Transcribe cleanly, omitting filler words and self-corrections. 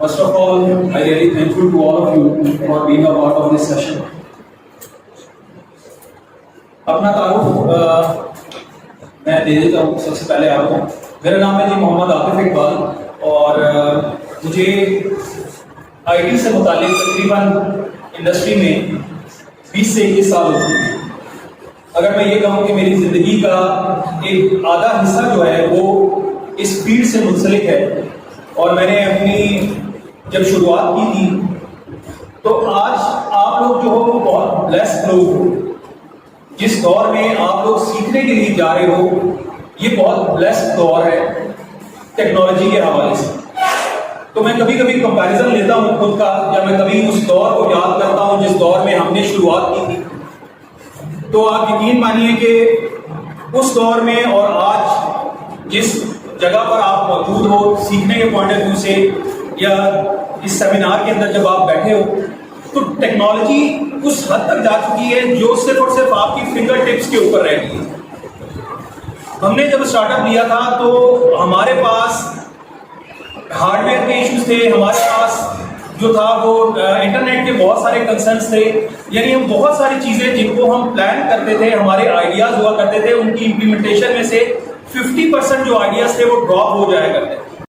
First of all, I really thankful to all of you for being a part of this session. अपना तारुफ मैं दे देता हूँ सबसे पहले आपको। मेरा नाम है जी मोहम्मद आतिफ इकबाल और मुझे आईटी से मुतालिक तकरीबन इंडस्ट्री में 20 से 21 साल हो चुके हैं। अगर मैं ये कहूँ कि मेरी ज़िंदगी का एक आधा हिस्सा जो है वो इस फील्ड से मुंसलिक है और मैंने अपनी जब शुरुआत की थी तो आज आप लोग जो हो वो बहुत ब्लेस्ड लोग हो। जिस दौर में आप लोग सीखने के लिए जा रहे हो ये बहुत ब्लेस्ड दौर है टेक्नोलॉजी के हवाले से। तो मैं कभी कभी कंपैरिजन लेता हूँ खुद का, या मैं कभी उस दौर को याद करता हूँ जिस दौर में हमने शुरुआत की थी, तो आप यकीन मानिए कि उस दौर में और आज जिस जगह पर आप मौजूद हो सीखने के पॉइंट ऑफ व्यू से, या इस सेमिनार के अंदर जब आप बैठे हो, तो टेक्नोलॉजी उस हद तक जा चुकी है जो सिर्फ और सिर्फ आपकी फिंगर टिप्स के ऊपर रह गई है। हमने जब स्टार्टअप लिया था तो हमारे पास हार्डवेयर के इश्यूज थे, हमारे पास जो था वो इंटरनेट के बहुत सारे कंसर्न्स थे, यानी हम बहुत सारी चीज़ें जिनको हम प्लान करते थे, हमारे आइडियाज़ हुआ करते थे, उनकी इम्प्लीमेंटेशन में से 50% जो आइडियाज़ थे वो ड्रॉप हो जाया करते थे।